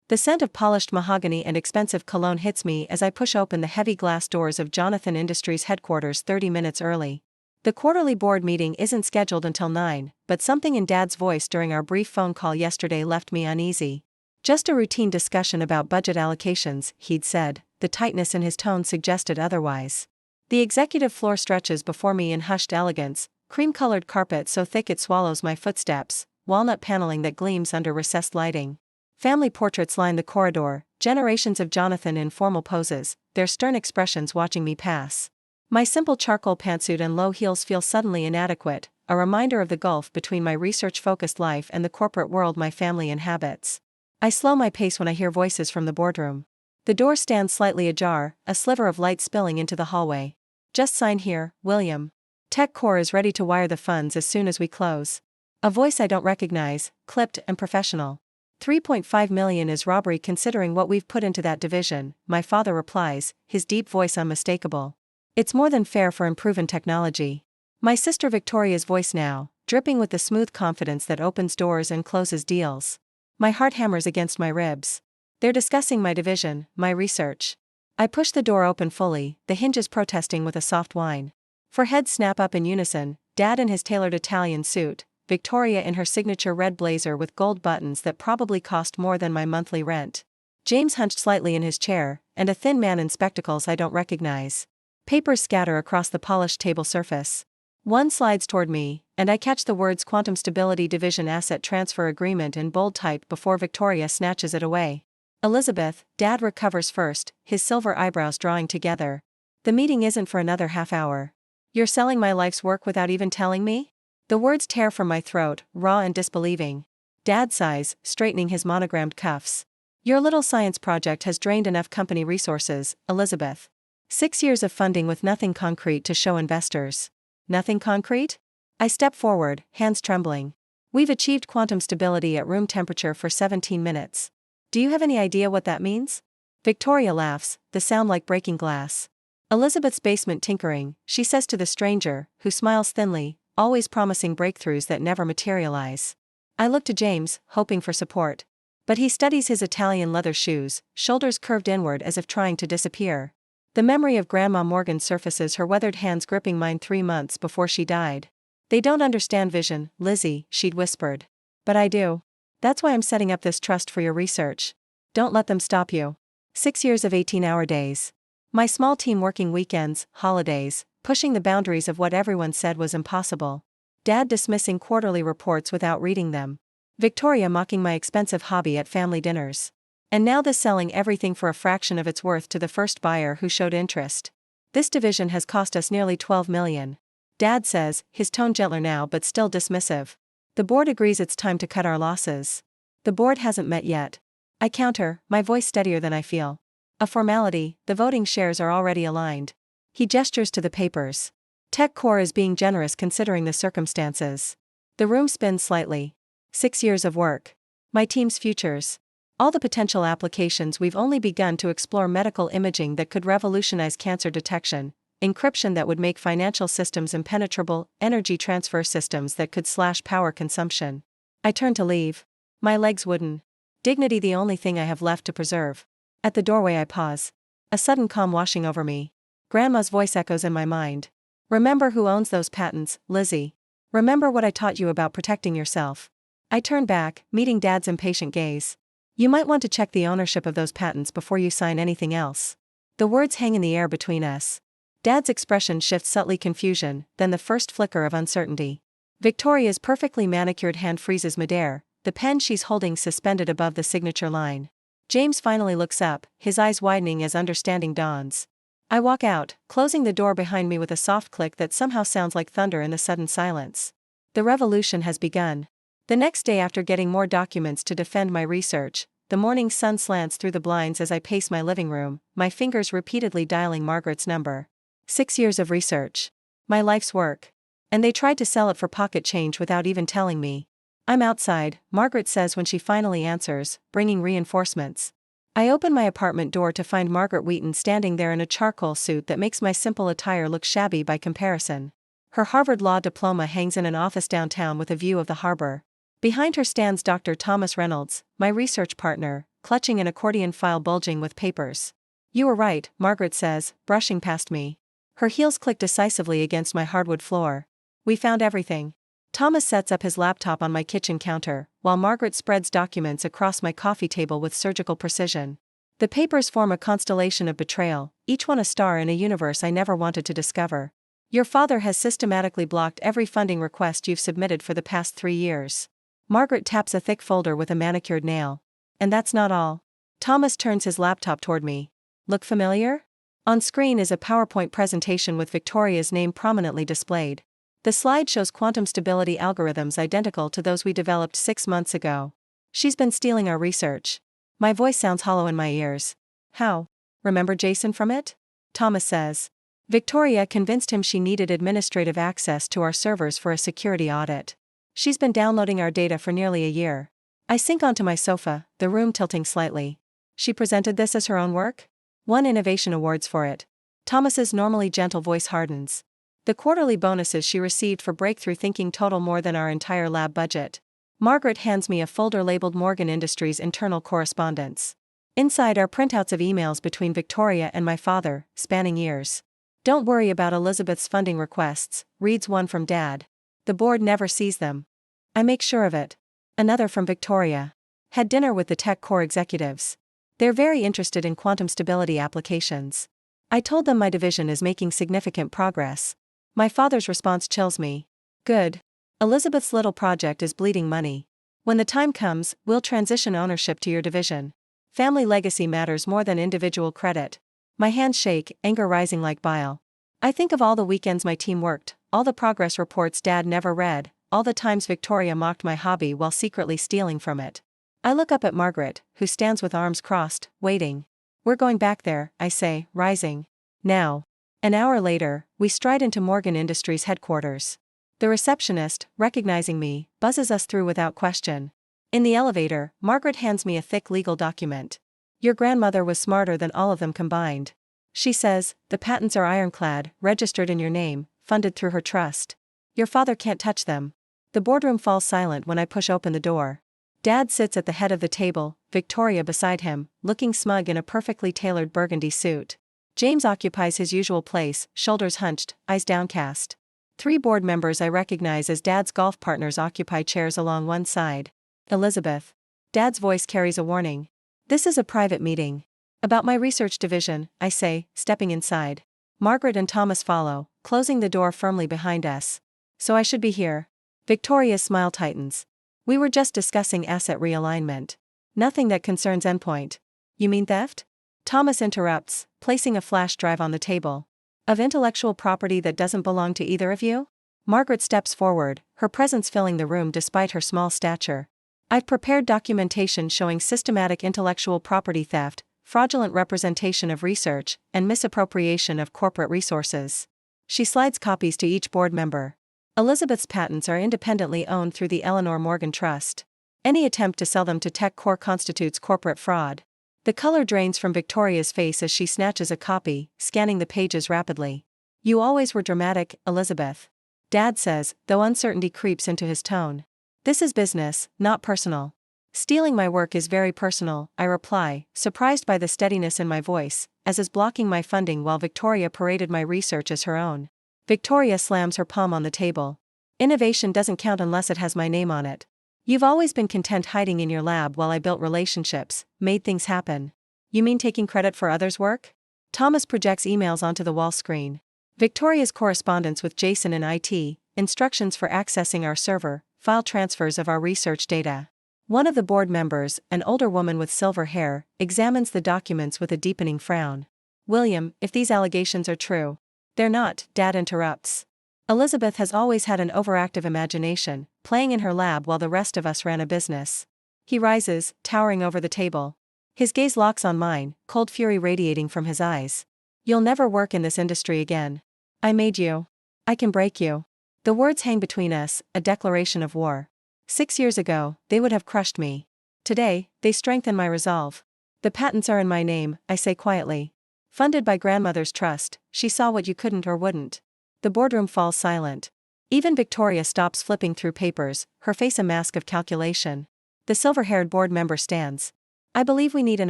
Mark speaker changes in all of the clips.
Speaker 1: The scent of polished mahogany and expensive cologne hits me as I push open the heavy glass doors of Jonathan Industries headquarters 30 minutes early. The quarterly board meeting isn't scheduled until 9, but something in Dad's voice during our brief phone call yesterday left me uneasy. Just a routine discussion about budget allocations, he'd said. The tightness in his tone suggested otherwise. The executive floor stretches before me in hushed elegance, cream-colored carpet so thick it swallows my footsteps, walnut paneling that gleams under recessed lighting. Family portraits line the corridor, generations of Jonathan in formal poses, their stern expressions watching me pass. My simple charcoal pantsuit and low heels feel suddenly inadequate, a reminder of the gulf between my research-focused life and the corporate world my family inhabits. I slow my pace when I hear voices from the boardroom. The door stands slightly ajar, a sliver of light spilling into the hallway. Just sign here, William. Tech Core is ready to wire the funds as soon as we close. A voice I don't recognize, clipped and professional. 3.5 million is robbery considering what we've put into that division, my father replies, his deep voice unmistakable. It's more than fair for unproven technology. My sister Victoria's voice now, dripping with the smooth confidence that opens doors and closes deals. My heart hammers against my ribs. They're discussing my division, my research. I push the door open fully, the hinges protesting with a soft whine. Four heads snap up in unison, Dad in his tailored Italian suit, Victoria in her signature red blazer with gold buttons that probably cost more than my monthly rent. James hunched slightly in his chair, and a thin man in spectacles I don't recognize. Papers scatter across the polished table surface. One slides toward me, and I catch the words Quantum Stability Division Asset Transfer Agreement in bold type before Victoria snatches it away. Elizabeth, Dad recovers first, his silver eyebrows drawing together. The meeting isn't for another half hour. You're selling my life's work without even telling me? The words tear from my throat, raw and disbelieving. Dad sighs, straightening his monogrammed cuffs. Your little science project has drained enough company resources, Elizabeth. 6 years of funding with nothing concrete to show investors. Nothing concrete? I step forward, hands trembling. We've achieved quantum stability at room temperature for 17 minutes. Do you have any idea what that means? Victoria laughs, the sound like breaking glass. Elizabeth's basement tinkering, she says to the stranger, who smiles thinly, always promising breakthroughs that never materialize. I look to James, hoping for support. But he studies his Italian leather shoes, shoulders curved inward as if trying to disappear. The memory of Grandma Morgan surfaces, her weathered hands gripping mine 3 months before she died. They don't understand vision, Lizzie, she'd whispered. But I do. That's why I'm setting up this trust for your research. Don't let them stop you. 6 years of 18-hour days. My small team working weekends, holidays, pushing the boundaries of what everyone said was impossible. Dad dismissing quarterly reports without reading them. Victoria mocking my expensive hobby at family dinners. And now this selling everything for a fraction of its worth to the first buyer who showed interest. This division has cost us nearly 12 million. Dad says, his tone gentler now but still dismissive. The board agrees it's time to cut our losses. The board hasn't met yet. I counter, my voice steadier than I feel. A formality, the voting shares are already aligned. He gestures to the papers. Tech Core is being generous considering the circumstances. The room spins slightly. 6 years of work. My team's futures. All the potential applications. We've only begun to explore medical imaging that could revolutionize cancer detection, encryption that would make financial systems impenetrable, energy transfer systems that could slash power consumption. I turn to leave. My legs wooden. Dignity the only thing I have left to preserve. At the doorway I pause. A sudden calm washing over me. Grandma's voice echoes in my mind. Remember who owns those patents, Lizzie. Remember what I taught you about protecting yourself. I turn back, meeting Dad's impatient gaze. You might want to check the ownership of those patents before you sign anything else. The words hang in the air between us. Dad's expression shifts subtly confusion, then the first flicker of uncertainty. Victoria's perfectly manicured hand freezes midair, the pen she's holding suspended above the signature line. James finally looks up, his eyes widening as understanding dawns. I walk out, closing the door behind me with a soft click that somehow sounds like thunder in the sudden silence. The revolution has begun. The next day, after getting more documents to defend my research, the morning sun slants through the blinds as I pace my living room, my fingers repeatedly dialing Margaret's number. 6 years of research. My life's work. And they tried to sell it for pocket change without even telling me. I'm outside, Margaret says when she finally answers, bringing reinforcements. I open my apartment door to find Margaret Wheaton standing there in a charcoal suit that makes my simple attire look shabby by comparison. Her Harvard Law diploma hangs in an office downtown with a view of the harbor. Behind her stands Dr. Thomas Reynolds, my research partner, clutching an accordion file bulging with papers. You were right, Margaret says, brushing past me. Her heels click decisively against my hardwood floor. We found everything. Thomas sets up his laptop on my kitchen counter, while Margaret spreads documents across my coffee table with surgical precision. The papers form a constellation of betrayal, each one a star in a universe I never wanted to discover. Your father has systematically blocked every funding request you've submitted for the past 3 years. Margaret taps a thick folder with a manicured nail. And that's not all. Thomas turns his laptop toward me. Look familiar? On screen is a PowerPoint presentation with Victoria's name prominently displayed. The slide shows quantum stability algorithms identical to those we developed 6 months ago. She's been stealing our research. My voice sounds hollow in my ears. How? Remember Jason from it? Thomas says. Victoria convinced him she needed administrative access to our servers for a security audit. She's been downloading our data for nearly a year. I sink onto my sofa, the room tilting slightly. She presented this as her own work? Won innovation awards for it. Thomas's normally gentle voice hardens. The quarterly bonuses she received for breakthrough thinking total more than our entire lab budget. Margaret hands me a folder labeled Morgan Industries internal correspondence. Inside are printouts of emails between Victoria and my father, spanning years. Don't worry about Elizabeth's funding requests, reads one from Dad. The board never sees them. I make sure of it. Another from Victoria. Had dinner with the tech core executives. They're very interested in quantum stability applications. I told them my division is making significant progress. My father's response chills me. Good. Elizabeth's little project is bleeding money. When the time comes, we'll transition ownership to your division. Family legacy matters more than individual credit. My hands shake, anger rising like bile. I think of all the weekends my team worked, all the progress reports Dad never read, all the times Victoria mocked my hobby while secretly stealing from it. I look up at Margaret, who stands with arms crossed, waiting. We're going back there, I say, rising. Now. An hour later, we stride into Morgan Industries headquarters. The receptionist, recognizing me, buzzes us through without question. In the elevator, Margaret hands me a thick legal document. Your grandmother was smarter than all of them combined. She says, the patents are ironclad, registered in your name, funded through her trust. Your father can't touch them. The boardroom falls silent when I push open the door. Dad sits at the head of the table, Victoria beside him, looking smug in a perfectly tailored burgundy suit. James occupies his usual place, shoulders hunched, eyes downcast. 3 board members I recognize as Dad's golf partners occupy chairs along one side. Elizabeth. Dad's voice carries a warning. This is a private meeting. About my research division, I say, stepping inside. Margaret and Thomas follow, closing the door firmly behind us. So I should be here. Victoria's smile tightens. We were just discussing asset realignment. Nothing that concerns Endpoint. You mean theft? Thomas interrupts, placing a flash drive on the table. Of intellectual property that doesn't belong to either of you? Margaret steps forward, her presence filling the room despite her small stature. I've prepared documentation showing systematic intellectual property theft, fraudulent representation of research, and misappropriation of corporate resources. She slides copies to each board member. Elizabeth's patents are independently owned through the Eleanor Morgan Trust. Any attempt to sell them to Tech Core constitutes corporate fraud. The color drains from Victoria's face as she snatches a copy, scanning the pages rapidly. You always were dramatic, Elizabeth. Dad says, though uncertainty creeps into his tone. This is business, not personal. Stealing my work is very personal, I reply, surprised by the steadiness in my voice, as is blocking my funding while Victoria paraded my research as her own. Victoria slams her palm on the table. Innovation doesn't count unless it has my name on it. You've always been content hiding in your lab while I built relationships, made things happen. You mean taking credit for others' work? Thomas projects emails onto the wall screen. Victoria's correspondence with Jason in IT, instructions for accessing our server, file transfers of our research data. One of the board members, an older woman with silver hair, examines the documents with a deepening frown. William, if these allegations are true. They're not, Dad interrupts. Elizabeth has always had an overactive imagination, playing in her lab while the rest of us ran a business. He rises, towering over the table. His gaze locks on mine, cold fury radiating from his eyes. You'll never work in this industry again. I made you. I can break you. The words hang between us, a declaration of war. 6 years ago, they would have crushed me. Today, they strengthen my resolve. The patents are in my name, I say quietly. Funded by grandmother's trust, she saw what you couldn't or wouldn't. The boardroom falls silent. Even Victoria stops flipping through papers, her face a mask of calculation. The silver-haired board member stands. I believe we need an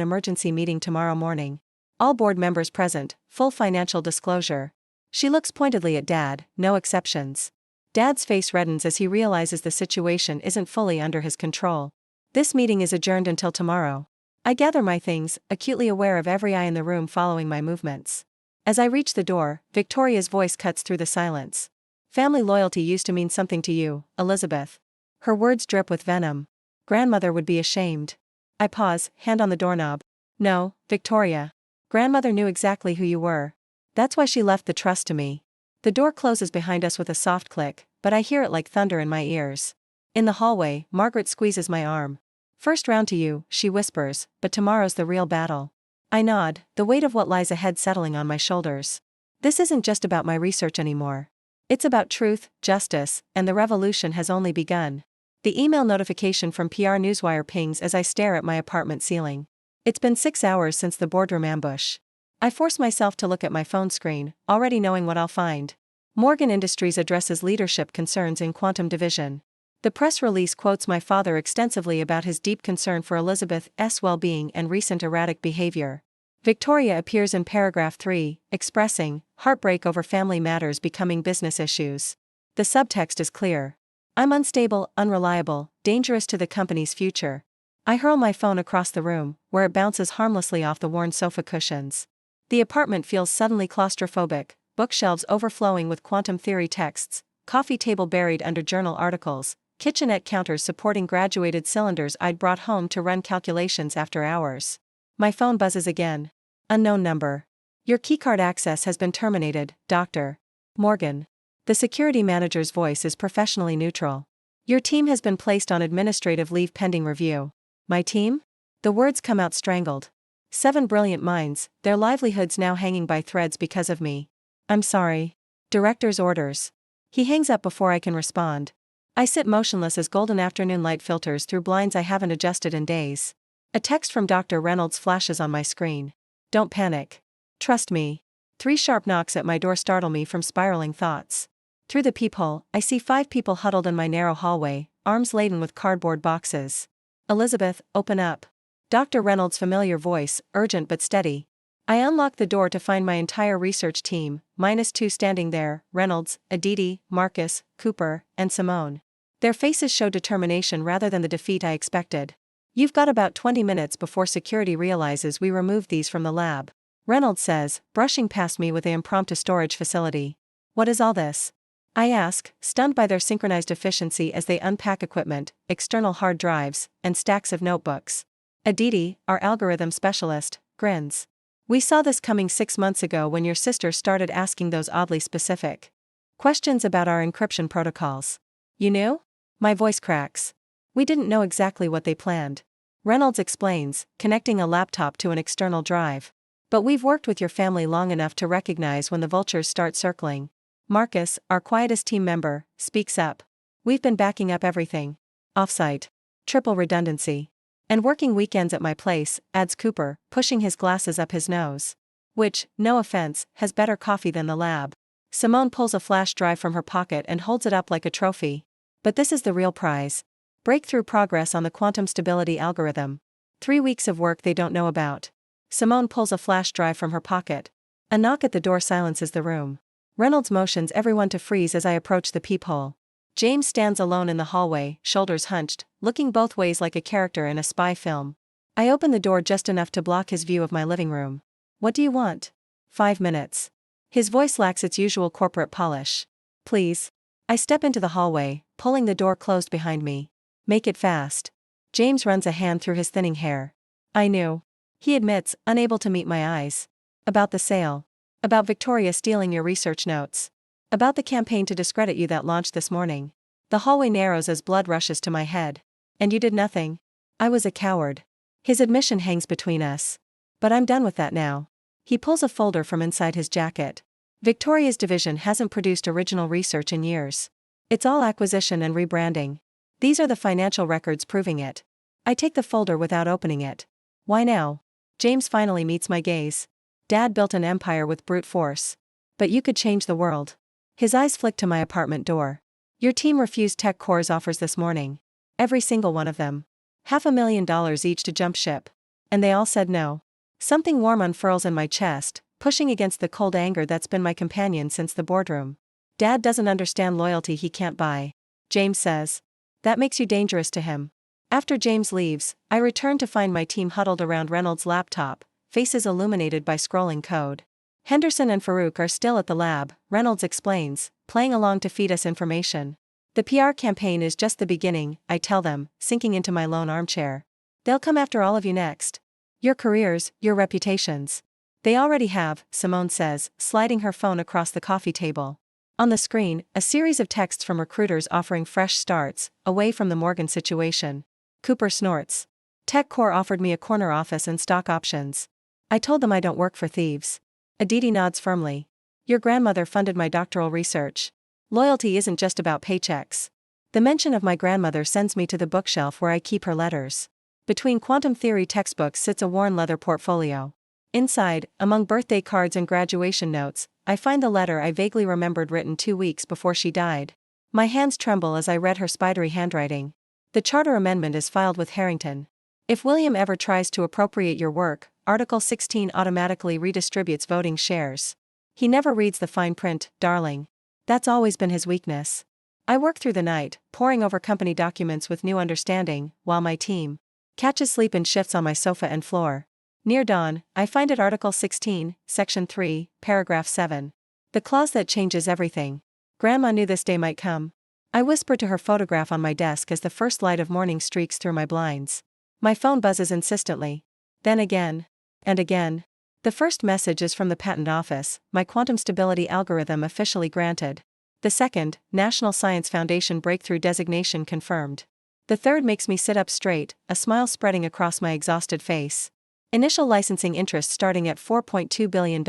Speaker 1: emergency meeting tomorrow morning. All board members present, full financial disclosure. She looks pointedly at Dad, no exceptions. Dad's face reddens as he realizes the situation isn't fully under his control. This meeting is adjourned until tomorrow. I gather my things, acutely aware of every eye in the room following my movements. As I reach the door, Victoria's voice cuts through the silence. Family loyalty used to mean something to you, Elizabeth. Her words drip with venom. Grandmother would be ashamed. I pause, hand on the doorknob. No, Victoria. Grandmother knew exactly who you were. That's why she left the trust to me. The door closes behind us with a soft click, but I hear it like thunder in my ears. In the hallway, Margaret squeezes my arm. First round to you, she whispers, but tomorrow's the real battle. I nod, the weight of what lies ahead settling on my shoulders. This isn't just about my research anymore. It's about truth, justice, and the revolution has only begun. The email notification from PR Newswire pings as I stare at my apartment ceiling. It's been 6 hours since the boardroom ambush. I force myself to look at my phone screen, already knowing what I'll find. Morgan Industries addresses leadership concerns in quantum division. The press release quotes my father extensively about his deep concern for Elizabeth's well-being and recent erratic behavior. Victoria appears in paragraph 3, expressing heartbreak over family matters becoming business issues. The subtext is clear. I'm unstable, unreliable, dangerous to the company's future. I hurl my phone across the room, where it bounces harmlessly off the worn sofa cushions. The apartment feels suddenly claustrophobic, bookshelves overflowing with quantum theory texts, coffee table buried under journal articles, kitchenette counters supporting graduated cylinders I'd brought home to run calculations after hours. My phone buzzes again. Unknown number. Your keycard access has been terminated, Dr. Morgan. The security manager's voice is professionally neutral. Your team has been placed on administrative leave pending review. My team? The words come out strangled. 7 brilliant minds, their livelihoods now hanging by threads because of me. I'm sorry. Director's orders. He hangs up before I can respond. I sit motionless as golden afternoon light filters through blinds I haven't adjusted in days. A text from Dr. Reynolds flashes on my screen. Don't panic. Trust me. 3 sharp knocks at my door startle me from spiraling thoughts. Through the peephole, I see 5 people huddled in my narrow hallway, arms laden with cardboard boxes. Elizabeth, open up. Dr. Reynolds' familiar voice, urgent but steady. I unlock the door to find my entire research team, -2 standing there, Reynolds, Aditi, Marcus, Cooper, and Simone. Their faces show determination rather than the defeat I expected. You've got about 20 minutes before security realizes we removed these from the lab. Reynolds says, brushing past me with the impromptu storage facility. What is all this? I ask, stunned by their synchronized efficiency as they unpack equipment, external hard drives, and stacks of notebooks. Aditi, our algorithm specialist, grins. We saw this coming 6 months ago when your sister started asking those oddly specific questions about our encryption protocols. You knew? My voice cracks. We didn't know exactly what they planned. Reynolds explains, connecting a laptop to an external drive. But we've worked with your family long enough to recognize when the vultures start circling. Marcus, our quietest team member, speaks up. We've been backing up everything. Offsite. Triple redundancy. And working weekends at my place, adds Cooper, pushing his glasses up his nose. Which, no offense, has better coffee than the lab. Simone pulls a flash drive from her pocket and holds it up like a trophy. But this is the real prize. Breakthrough progress on the quantum stability algorithm. 3 weeks of work they don't know about. Simone pulls a flash drive from her pocket. A knock at the door silences the room. Reynolds motions everyone to freeze as I approach the peephole. James stands alone in the hallway, shoulders hunched, looking both ways like a character in a spy film. I open the door just enough to block his view of my living room. What do you want? 5 minutes. His voice lacks its usual corporate polish. Please. I step into the hallway, pulling the door closed behind me. Make it fast. James runs a hand through his thinning hair. I knew. He admits, unable to meet my eyes. About the sale. About Victoria stealing your research notes. About the campaign to discredit you that launched this morning. The hallway narrows as blood rushes to my head. And you did nothing. I was a coward. His admission hangs between us. But I'm done with that now. He pulls a folder from inside his jacket. Victoria's division hasn't produced original research in years. It's all acquisition and rebranding. These are the financial records proving it. I take the folder without opening it. Why now? James finally meets my gaze. Dad built an empire with brute force. But you could change the world. His eyes flick to my apartment door. Your team refused TechCore's offers this morning. Every single one of them. $500,000 each to jump ship. And they all said no. Something warm unfurls in my chest, pushing against the cold anger that's been my companion since the boardroom. Dad doesn't understand loyalty he can't buy. James says. That makes you dangerous to him. After James leaves, I return to find my team huddled around Reynolds' laptop, faces illuminated by scrolling code. Henderson and Farouk are still at the lab, Reynolds explains, playing along to feed us information. The PR campaign is just the beginning, I tell them, sinking into my lone armchair. They'll come after all of you next. Your careers, your reputations. They already have, Simone says, sliding her phone across the coffee table. On the screen, a series of texts from recruiters offering fresh starts, away from the Morgan situation. Cooper snorts. TechCore offered me a corner office and stock options. I told them I don't work for thieves. Aditi nods firmly. Your grandmother funded my doctoral research. Loyalty isn't just about paychecks. The mention of my grandmother sends me to the bookshelf where I keep her letters. Between quantum theory textbooks sits a worn leather portfolio. Inside, among birthday cards and graduation notes, I find the letter I vaguely remembered written 2 weeks before she died. My hands tremble as I read her spidery handwriting. The charter amendment is filed with Harrington. If William ever tries to appropriate your work, Article 16 automatically redistributes voting shares. He never reads the fine print, darling. That's always been his weakness. I work through the night, poring over company documents with new understanding, while my team catches sleep in shifts on my sofa and floor. Near dawn, I find it Article 16, Section 3, Paragraph 7. The clause that changes everything. Grandma knew this day might come. I whisper to her photograph on my desk as the first light of morning streaks through my blinds. My phone buzzes insistently. Then again. And again. The first message is from the patent office, my quantum stability algorithm officially granted. The second, National Science Foundation breakthrough designation confirmed. The third makes me sit up straight, a smile spreading across my exhausted face. Initial licensing interest starting at $4.2 billion.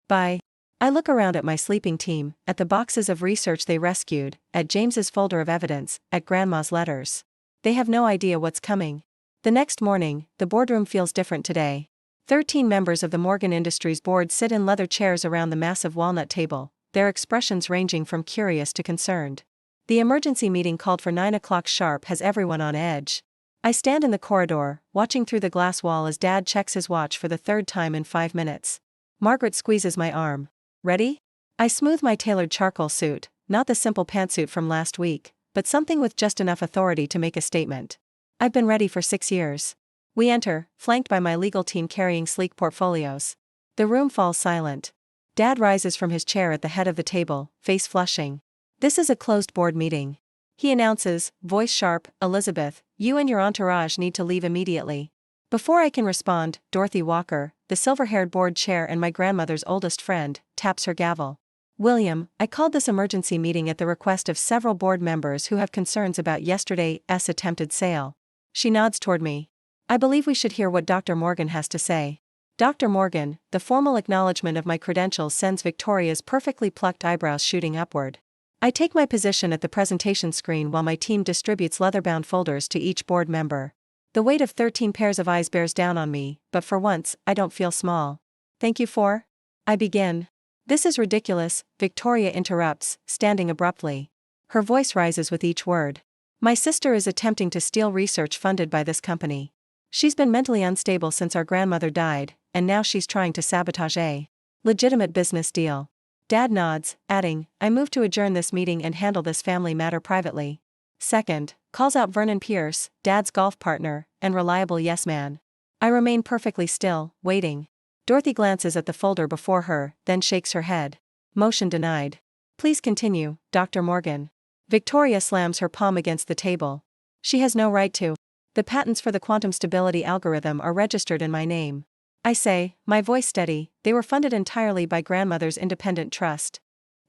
Speaker 1: Bye. I look around at my sleeping team, at the boxes of research they rescued, at James's folder of evidence, at Grandma's letters. They have no idea what's coming. The next morning, the boardroom feels different today. 13 members of the Morgan Industries board sit in leather chairs around the massive walnut table, their expressions ranging from curious to concerned. The emergency meeting called for 9 o'clock sharp has everyone on edge. I stand in the corridor, watching through the glass wall as Dad checks his watch for the third time in 5 minutes. Margaret squeezes my arm. Ready? I smooth my tailored charcoal suit, not the simple pantsuit from last week, but something with just enough authority to make a statement. I've been ready for 6 years. We enter, flanked by my legal team carrying sleek portfolios. The room falls silent. Dad rises from his chair at the head of the table, face flushing. This is a closed board meeting. He announces, voice sharp, Elizabeth, you and your entourage need to leave immediately. Before I can respond, Dorothy Walker, the silver-haired board chair and my grandmother's oldest friend, taps her gavel. William, I called this emergency meeting at the request of several board members who have concerns about yesterday's attempted sale. She nods toward me. I believe we should hear what Dr. Morgan has to say. Dr. Morgan, the formal acknowledgement of my credentials sends Victoria's perfectly plucked eyebrows shooting upward. I take my position at the presentation screen while my team distributes leather-bound folders to each board member. The weight of 13 pairs of eyes bears down on me, but for once, I don't feel small. Thank you for? I begin. This is ridiculous, Victoria interrupts, standing abruptly. Her voice rises with each word. My sister is attempting to steal research funded by this company. She's been mentally unstable since our grandmother died, and now she's trying to sabotage a legitimate business deal. Dad nods, adding, I move to adjourn this meeting and handle this family matter privately. Second, calls out Vernon Pierce, Dad's golf partner, and reliable yes-man. I remain perfectly still, waiting. Dorothy glances at the folder before her, then shakes her head. Motion denied. Please continue, Dr. Morgan. Victoria slams her palm against the table. She has no right to. The patents for the quantum stability algorithm are registered in my name. I say, my voice steady, they were funded entirely by grandmother's independent trust.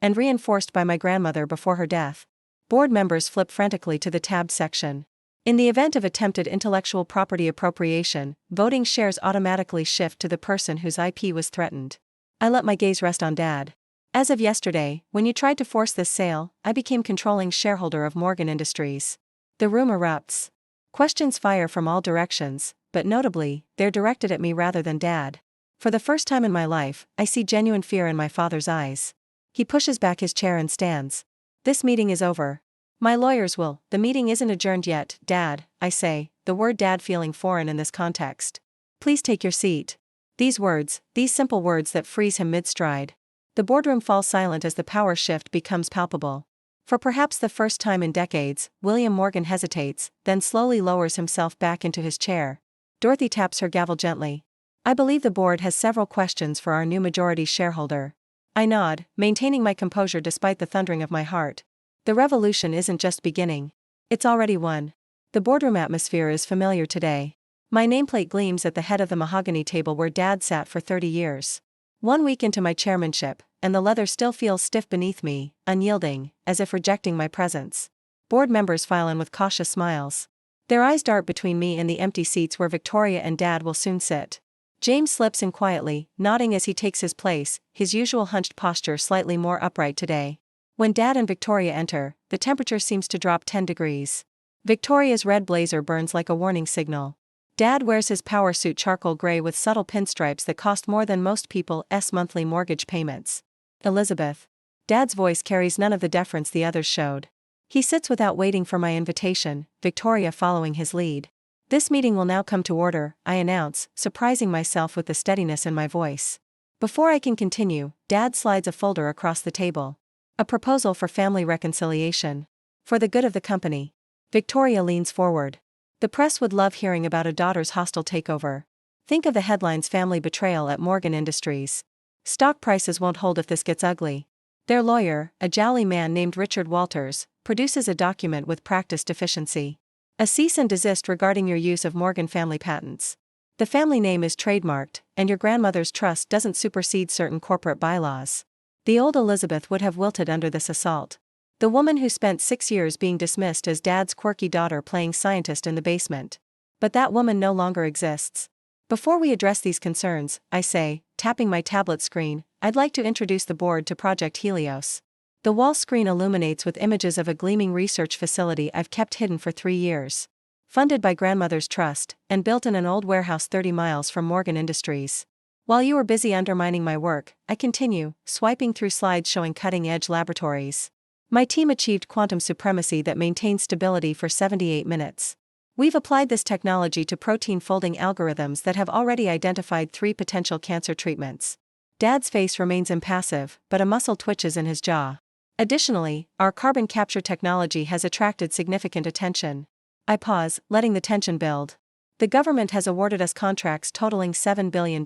Speaker 1: And reinforced by my grandmother before her death. Board members flip frantically to the tabbed section. In the event of attempted intellectual property appropriation, voting shares automatically shift to the person whose IP was threatened. I let my gaze rest on Dad. As of yesterday, when you tried to force this sale, I became controlling shareholder of Morgan Industries. The room erupts. Questions fire from all directions, but notably, they're directed at me rather than Dad. For the first time in my life, I see genuine fear in my father's eyes. He pushes back his chair and stands. This meeting is over. My lawyers will. The meeting isn't adjourned yet, Dad, I say, the word Dad feeling foreign in this context. Please take your seat. These simple words that freeze him mid-stride. The boardroom falls silent as the power shift becomes palpable. For perhaps the first time in decades, William Morgan hesitates, then slowly lowers himself back into his chair. Dorothy taps her gavel gently. I believe the board has several questions for our new majority shareholder. I nod, maintaining my composure despite the thundering of my heart. The revolution isn't just beginning. It's already won. The boardroom atmosphere is familiar today. My nameplate gleams at the head of the mahogany table where Dad sat for 30 years. 1 week into my chairmanship, and the leather still feels stiff beneath me, unyielding, as if rejecting my presence. Board members file in with cautious smiles. Their eyes dart between me and the empty seats where Victoria and Dad will soon sit. James slips in quietly, nodding as he takes his place, his usual hunched posture slightly more upright today. When Dad and Victoria enter, the temperature seems to drop 10 degrees. Victoria's red blazer burns like a warning signal. Dad wears his power suit charcoal gray with subtle pinstripes that cost more than most people's monthly mortgage payments. Elizabeth. Dad's voice carries none of the deference the others showed. He sits without waiting for my invitation, Victoria following his lead. This meeting will now come to order, I announce, surprising myself with the steadiness in my voice. Before I can continue, Dad slides a folder across the table. A proposal for family reconciliation. For the good of the company. Victoria leans forward. The press would love hearing about a daughter's hostile takeover. Think of the headlines: family betrayal at Morgan Industries. Stock prices won't hold if this gets ugly. Their lawyer, a jolly man named Richard Walters, produces a document with practice deficiency. A cease and desist regarding your use of Morgan family patents. The family name is trademarked, and your grandmother's trust doesn't supersede certain corporate bylaws. The old Elizabeth would have wilted under this assault. The woman who spent 6 years being dismissed as Dad's quirky daughter playing scientist in the basement. But that woman no longer exists. Before we address these concerns, I say, tapping my tablet screen, I'd like to introduce the board to Project Helios. The wall screen illuminates with images of a gleaming research facility I've kept hidden for 3 years. Funded by grandmother's trust, and built in an old warehouse 30 miles from Morgan Industries. While you were busy undermining my work, I continue, swiping through slides showing cutting-edge laboratories. My team achieved quantum supremacy that maintains stability for 78 minutes. We've applied this technology to protein folding algorithms that have already identified 3 potential cancer treatments. Dad's face remains impassive, but a muscle twitches in his jaw. Additionally, our carbon capture technology has attracted significant attention. I pause, letting the tension build. The government has awarded us contracts totaling $7 billion.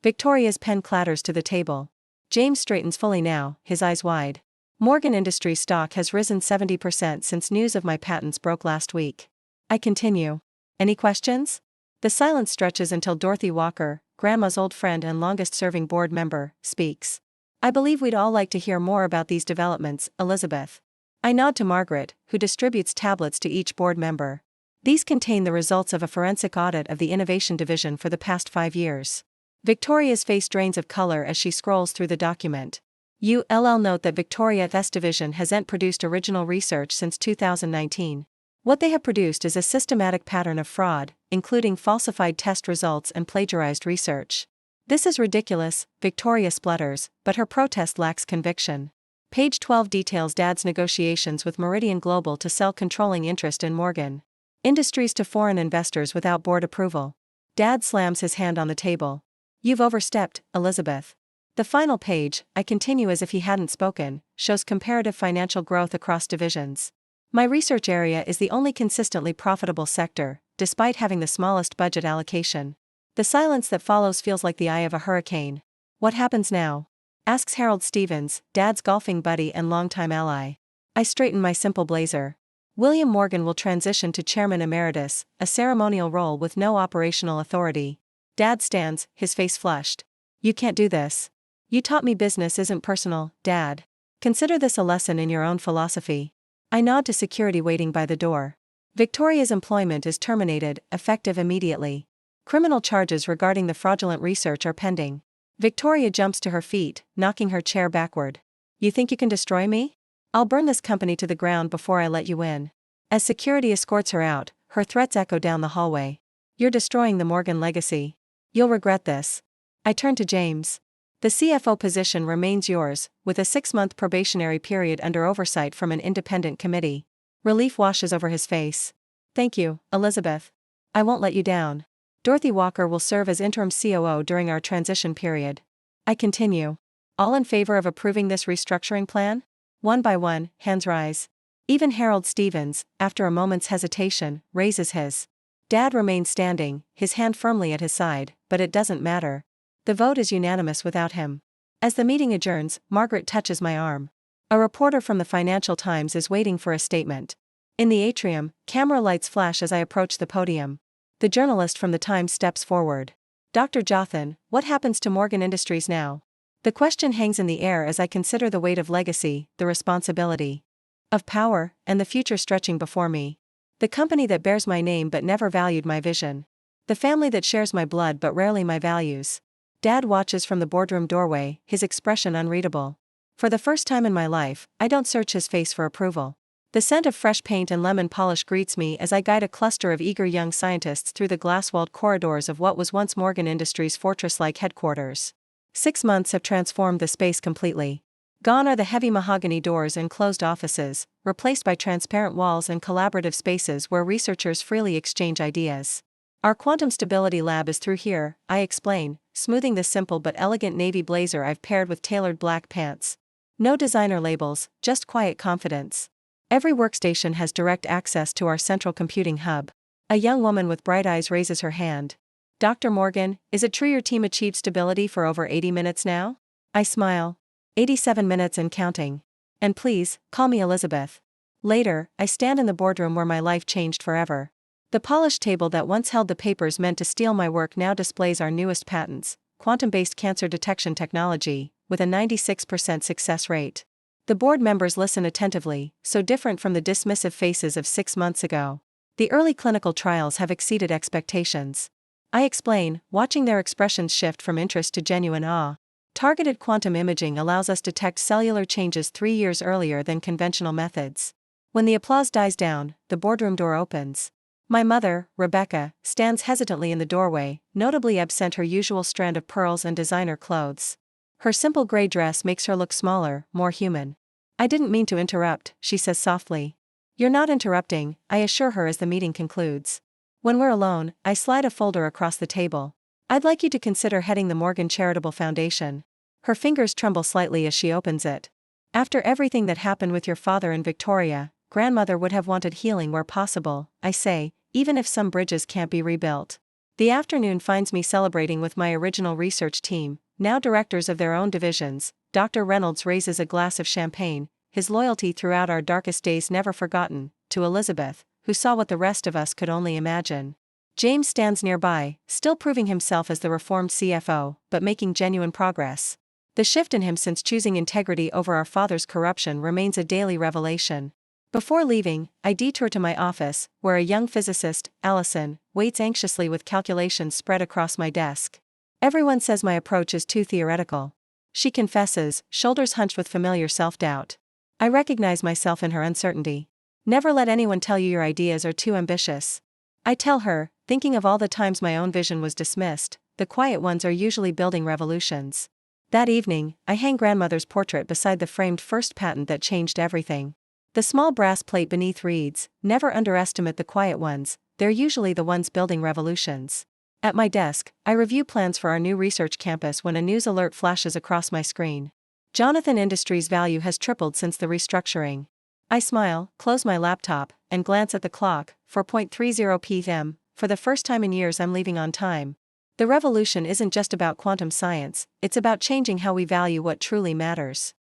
Speaker 1: Victoria's pen clatters to the table. James straightens fully now, his eyes wide. Morgan Industries stock has risen 70% since news of my patents broke last week. I continue. Any questions? The silence stretches until Dorothy Walker, Grandma's old friend and longest-serving board member, speaks. I believe we'd all like to hear more about these developments, Elizabeth. I nod to Margaret, who distributes tablets to each board member. These contain the results of a forensic audit of the Innovation Division for the past 5 years. Victoria's face drains of color as she scrolls through the document. ULL note that Victoria's division hasn't produced original research since 2019. What they have produced is a systematic pattern of fraud, including falsified test results and plagiarized research. This is ridiculous, Victoria splutters, but her protest lacks conviction. Page 12 details Dad's negotiations with Meridian Global to sell controlling interest in Morgan Industries to foreign investors without board approval. Dad slams his hand on the table. You've overstepped, Elizabeth. The final page, I continue as if he hadn't spoken, shows comparative financial growth across divisions. My research area is the only consistently profitable sector, despite having the smallest budget allocation. The silence that follows feels like the eye of a hurricane. What happens now? Asks Harold Stevens, Dad's golfing buddy and longtime ally. I straighten my simple blazer. William Morgan will transition to Chairman Emeritus, a ceremonial role with no operational authority. Dad stands, his face flushed. You can't do this. You taught me business isn't personal, Dad. Consider this a lesson in your own philosophy. I nod to security waiting by the door. Victoria's employment is terminated, effective immediately. Criminal charges regarding the fraudulent research are pending. Victoria jumps to her feet, knocking her chair backward. You think you can destroy me? I'll burn this company to the ground before I let you in. As security escorts her out, her threats echo down the hallway. You're destroying the Morgan legacy. You'll regret this. I turn to James. The CFO position remains yours, with a 6-month probationary period under oversight from an independent committee. Relief washes over his face. Thank you, Elizabeth. I won't let you down. Dorothy Walker will serve as interim COO during our transition period. I continue. All in favor of approving this restructuring plan? One by one, hands rise. Even Harold Stevens, after a moment's hesitation, raises his. Dad remains standing, his hand firmly at his side, but it doesn't matter. The vote is unanimous without him. As the meeting adjourns, Margaret touches my arm. A reporter from the Financial Times is waiting for a statement. In the atrium, camera lights flash as I approach the podium. The journalist from the Times steps forward. Dr. Jothan, what happens to Morgan Industries now? The question hangs in the air as I consider the weight of legacy, the responsibility of power, and the future stretching before me. The company that bears my name but never valued my vision. The family that shares my blood but rarely my values. Dad watches from the boardroom doorway, his expression unreadable. For the first time in my life, I don't search his face for approval. The scent of fresh paint and lemon polish greets me as I guide a cluster of eager young scientists through the glass-walled corridors of what was once Morgan Industries' fortress-like headquarters. 6 months have transformed the space completely. Gone are the heavy mahogany doors and closed offices, replaced by transparent walls and collaborative spaces where researchers freely exchange ideas. Our quantum stability lab is through here, I explain, smoothing the simple but elegant navy blazer I've paired with tailored black pants. No designer labels, just quiet confidence. Every workstation has direct access to our central computing hub. A young woman with bright eyes raises her hand. Dr. Morgan, is it true your team achieved stability for over 80 minutes now? I smile. 87 minutes and counting. And please, call me Elizabeth. Later, I stand in the boardroom where my life changed forever. The polished table that once held the papers meant to steal my work now displays our newest patents, quantum-based cancer detection technology, with a 96% success rate. The board members listen attentively, so different from the dismissive faces of 6 months ago. The early clinical trials have exceeded expectations. I explain, watching their expressions shift from interest to genuine awe. Targeted quantum imaging allows us to detect cellular changes 3 years earlier than conventional methods. When the applause dies down, the boardroom door opens. My mother, Rebecca, stands hesitantly in the doorway, notably absent her usual strand of pearls and designer clothes. Her simple gray dress makes her look smaller, more human. I didn't mean to interrupt, she says softly. You're not interrupting, I assure her as the meeting concludes. When we're alone, I slide a folder across the table. I'd like you to consider heading the Morgan Charitable Foundation. Her fingers tremble slightly as she opens it. After everything that happened with your father and Victoria, grandmother would have wanted healing where possible, I say, even if some bridges can't be rebuilt. The afternoon finds me celebrating with my original research team, now directors of their own divisions. Dr. Reynolds raises a glass of champagne, his loyalty throughout our darkest days never forgotten, to Elizabeth, who saw what the rest of us could only imagine. James stands nearby, still proving himself as the reformed CFO, but making genuine progress. The shift in him since choosing integrity over our father's corruption remains a daily revelation. Before leaving, I detour to my office, where a young physicist, Allison, waits anxiously with calculations spread across my desk. Everyone says my approach is too theoretical. She confesses, shoulders hunched with familiar self-doubt. I recognize myself in her uncertainty. Never let anyone tell you your ideas are too ambitious. I tell her, thinking of all the times my own vision was dismissed, the quiet ones are usually building revolutions. That evening, I hang grandmother's portrait beside the framed first patent that changed everything. The small brass plate beneath reads, "Never underestimate the quiet ones, they're usually the ones building revolutions." At my desk, I review plans for our new research campus when a news alert flashes across my screen. Jonathan Industries' value has tripled since the restructuring. I smile, close my laptop, and glance at the clock, 4:30 p.m. For the first time in years I'm leaving on time. The revolution isn't just about quantum science, it's about changing how we value what truly matters.